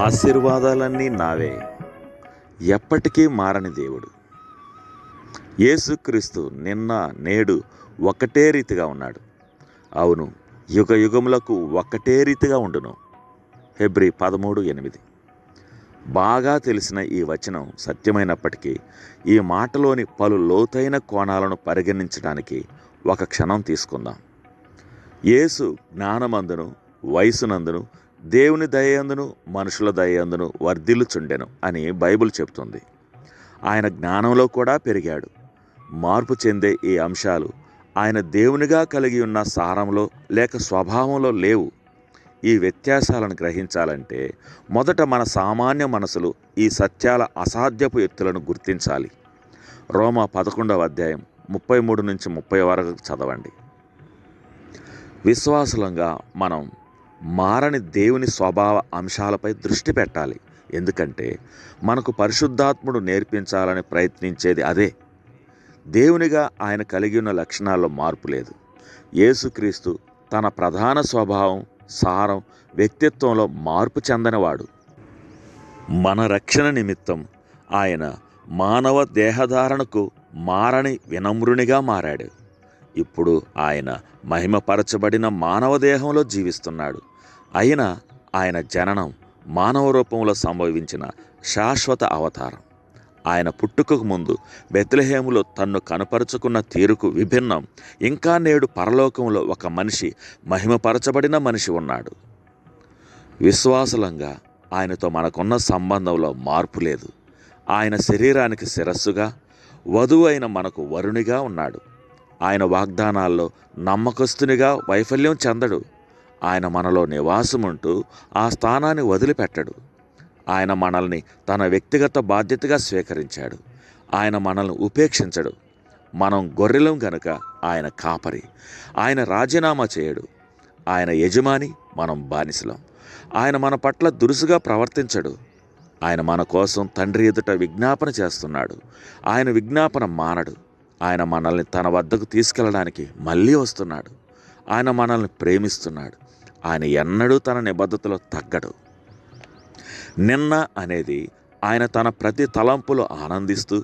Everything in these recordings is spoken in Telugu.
ఆశీర్వాదాలన్నీ నావే. ఎప్పటికీ మారని దేవుడు యేసుక్రీస్తు నిన్న నేడు ఒకటే రీతిగా ఉన్నాడు. అవును, యుగ యుగములకు ఒకటే రీతిగా ఉండును. హెబ్రీ 13:8. బాగా తెలిసిన ఈ వచనం సత్యమైనప్పటికీ ఈ మాటలోని పలు లోతైన కోణాలను పరిగణించడానికి ఒక క్షణం తీసుకుందాం. యేసు జ్ఞానమందును వయసునందును దేవుని దయందును మనుషుల దయందును వర్ధిల్లుచుండెను అని బైబిల్ చెబుతుంది. ఆయన జ్ఞానంలో కూడా పెరిగాడు. మార్పు చెందే ఈ అంశాలు ఆయన దేవునిగా కలిగి ఉన్న సారంలో లేక స్వభావంలో లేవు. ఈ వ్యత్యాసాలను గ్రహించాలంటే మొదట మన సామాన్య మనసులు ఈ సత్యాల అసాధ్యపు ఎత్తులను గుర్తించాలి. రోమా 11:33-30 వరకు చదవండి. విశ్వాసులంగా మనం మారని దేవుని స్వభావ అంశాలపై దృష్టి పెట్టాలి. ఎందుకంటే మనకు పరిశుద్ధాత్ముడు నేర్పించాలని ప్రయత్నించేది అదే. దేవునిగా ఆయన కలిగి ఉన్న లక్షణాల్లో మార్పు లేదు. యేసుక్రీస్తు తన ప్రధాన స్వభావం, సారం, వ్యక్తిత్వంలో మార్పు చెందనివాడు. మన రక్షణ నిమిత్తం ఆయన మానవ దేహధారణకు మారని వినమ్రునిగా మారాడు. ఇప్పుడు ఆయన మహిమపరచబడిన మానవ దేహంలో జీవిస్తున్నాడు. అయినా ఆయన జననం మానవ రూపంలో సంభవించిన శాశ్వత అవతారం. ఆయన పుట్టుకకు ముందు బెత్లెహేములో తన్ను కనపరుచుకున్న తీరుకు విభిన్నం. ఇంకా నేడు పరలోకంలో ఒక మనిషి, మహిమపరచబడిన మనిషి ఉన్నాడు. విశ్వాసులంగా ఆయనతో మనకున్న సంబంధంలో మార్పు లేదు. ఆయన శరీరానికి శిరస్సుగా, వధువు అయిన మనకు వరునిగా ఉన్నాడు. ఆయన వాగ్దానాల్లో నమ్మకస్తునిగా వైఫల్యం చెందడు. ఆయన మనలో నివాసముంటూ ఆ స్థానాన్ని వదిలిపెట్టడు. ఆయన మనల్ని తన వ్యక్తిగత బాధ్యతగా స్వీకరించాడు. ఆయన మనల్ని ఉపేక్షించడు. మనం గొర్రెలం గనుక ఆయన కాపరి. ఆయన రాజీనామా చేయడు. ఆయన యజమాని, మనం బానిసలం. ఆయన మన పట్ల దురుసుగా ప్రవర్తించడు. ఆయన మన కోసం తండ్రి ఎదుట విజ్ఞాపన చేస్తున్నాడు. ఆయన విజ్ఞాపన మానడు. ఆయన మనల్ని తన వద్దకు తీసుకెళ్ళడానికి మళ్ళీ వస్తున్నాడు. ఆయన మనల్ని ప్రేమిస్తున్నాడు. ఆయన ఎన్నడూ తన నిబద్ధతలో తగ్గడు. నిన్న అనేది ఆయన తన ప్రతి తలంపులో ఆనందిస్తూ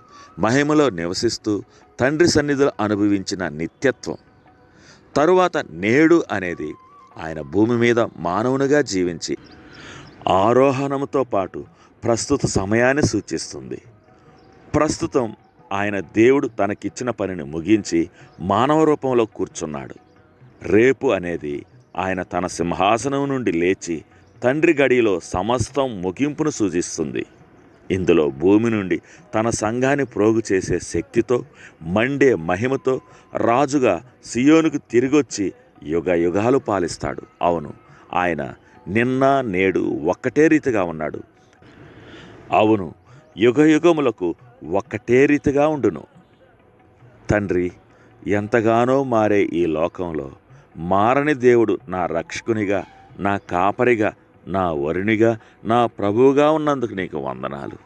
మహిమలో నివసిస్తూ తండ్రి సన్నిధిలో అనుభవించిన నిత్యత్వం. తరువాత నేడు అనేది ఆయన భూమి మీద మానవునిగా జీవించి ఆరోహణంతో పాటు ప్రస్తుత సమయాన్ని సూచిస్తుంది. ప్రస్తుతం ఆయన దేవుడు తనకిచ్చిన పనిని ముగించి మానవ రూపంలో కూర్చున్నాడు. రేపు అనేది ఆయన తన సింహాసనం నుండి లేచి తండ్రి గడిలో సమస్తం ముగింపును సూచిస్తుంది. ఇందులో భూమి నుండి తన సంఘాన్ని ప్రోగు చేసే శక్తితో, మండే మహిమతో రాజుగా సియోనుకు తిరిగొచ్చి యుగ యుగాలు పాలిస్తాడు. అవును, ఆయన నిన్న నేడు ఒక్కటే రీతిగా ఉన్నాడు. అవును, యుగ యుగములకు ఒక్కటే రీతిగా ఉండును. తండ్రి, ఎంతగానో మారే ఈ లోకంలో మారని దేవుడు నా రక్షకునిగా, నా కాపరిగా, నా వరునిగా, నా ప్రభువుగా ఉన్నందుకు నీకు వందనాలు.